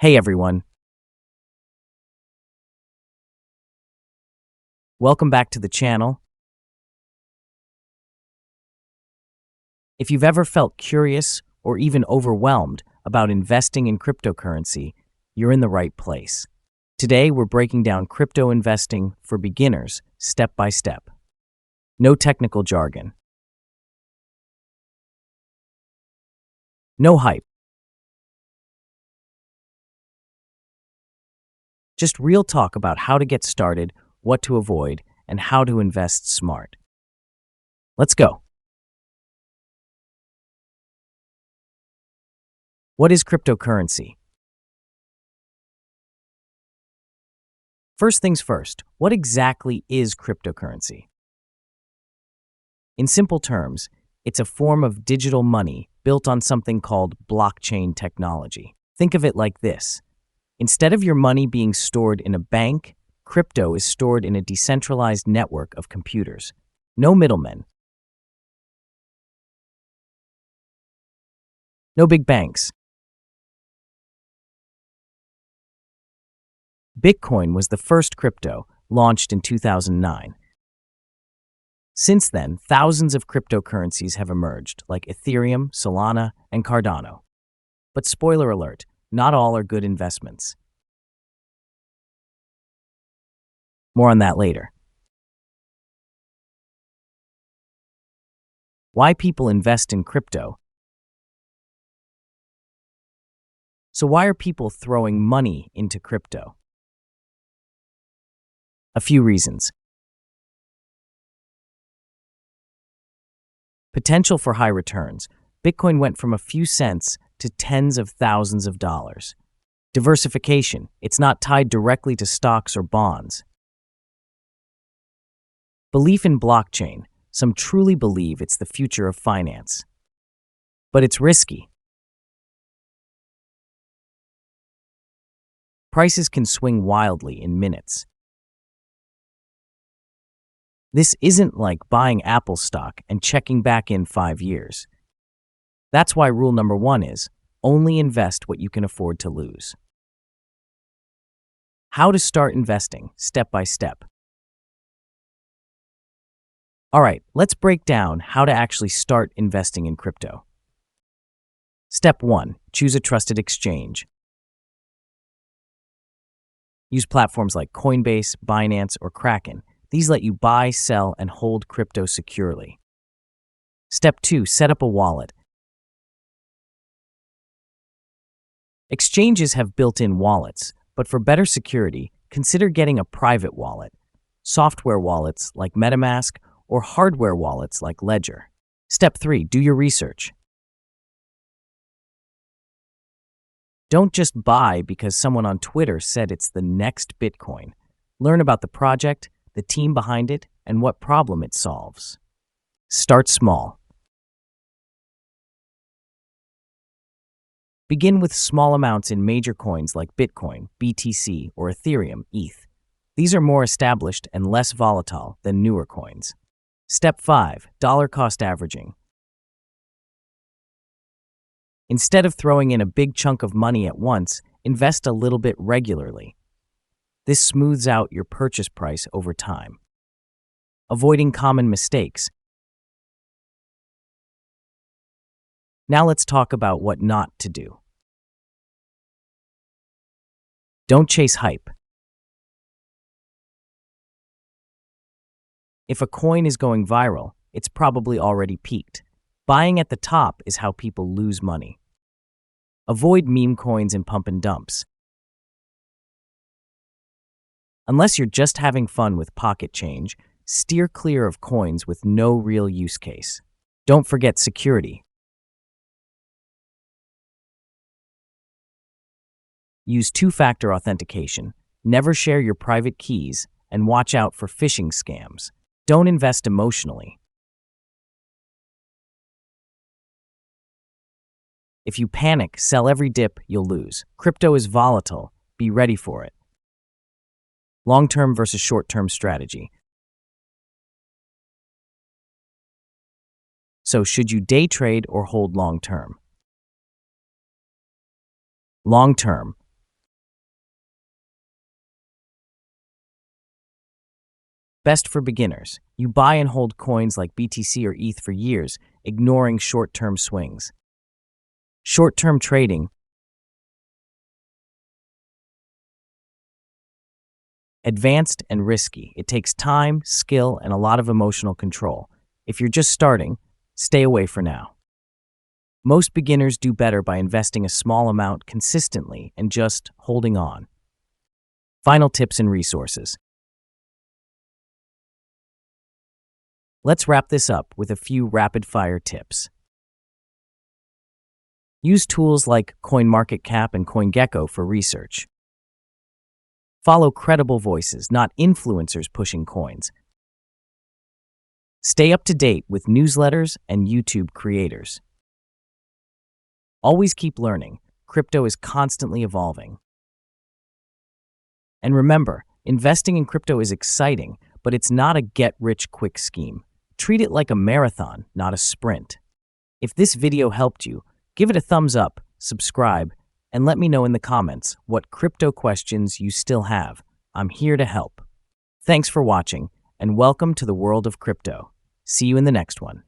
Hey everyone, welcome back to the channel. If you've ever felt curious or even overwhelmed about investing in cryptocurrency, you're in the right place. Today we're breaking down crypto investing for beginners step by step. No technical jargon. No hype. Just real talk about how to get started, what to avoid, and how to invest smart. Let's go. What is cryptocurrency? First things first, what exactly is cryptocurrency? In simple terms, it's a form of digital money built on something called blockchain technology. Think of it like this. Instead of your money being stored in a bank, crypto is stored in a decentralized network of computers. No middlemen. No big banks. Bitcoin was the first crypto, launched in 2009. Since then, thousands of cryptocurrencies have emerged, like Ethereum, Solana, and Cardano. But spoiler alert, not all are good investments. More on that later. Why people invest in crypto? So why are people throwing money into crypto? A few reasons. Potential for high returns. Bitcoin went from a few cents to tens of thousands of dollars. Diversification. It's not tied directly to stocks or bonds. Belief in blockchain. Some truly believe it's the future of finance. But it's risky. Prices can swing wildly in minutes. This isn't like buying Apple stock and checking back in 5 years. That's why rule number 1 is, only invest what you can afford to lose. How to start investing, step by step. All right, let's break down how to actually start investing in crypto. Step 1, choose a trusted exchange. Use platforms like Coinbase, Binance, or Kraken. These let you buy, sell, and hold crypto securely. Step 2, set up a wallet. Exchanges have built-in wallets, but for better security, consider getting a private wallet, software wallets like MetaMask, or hardware wallets like Ledger. Step 3, do your research. Don't just buy because someone on Twitter said it's the next Bitcoin. Learn about the project, the team behind it, and what problem it solves. Start small. Begin with small amounts in major coins like Bitcoin, BTC, or Ethereum, ETH. These are more established and less volatile than newer coins. Step 5, dollar cost averaging. Instead of throwing in a big chunk of money at once, invest a little bit regularly. This smooths out your purchase price over time. Avoiding common mistakes. Now let's talk about what not to do. Don't chase hype. If a coin is going viral, it's probably already peaked. Buying at the top is how people lose money. Avoid meme coins and pump and dumps. Unless you're just having fun with pocket change, steer clear of coins with no real use case. Don't forget security. Use two-factor authentication, never share your private keys, and watch out for phishing scams. Don't invest emotionally. If you panic, sell every dip, you'll lose. Crypto is volatile. Be ready for it. Long-term versus short-term strategy. So should you day trade or hold long-term? Long-term. Best for beginners. You buy and hold coins like BTC or ETH for years, ignoring short-term swings. Short-term trading. Advanced and risky. It takes time, skill, and a lot of emotional control. If you're just starting, stay away for now. Most beginners do better by investing a small amount consistently and just holding on. Final tips and resources. Let's wrap this up with a few rapid-fire tips. Use tools like CoinMarketCap and CoinGecko for research. Follow credible voices, not influencers pushing coins. Stay up to date with newsletters and YouTube creators. Always keep learning. Crypto is constantly evolving. And remember, investing in crypto is exciting, but it's not a get-rich-quick scheme. Treat it like a marathon, not a sprint. If this video helped you, give it a thumbs up, subscribe, and let me know in the comments what crypto questions you still have. I'm here to help. Thanks for watching, and welcome to the world of crypto. See you in the next one.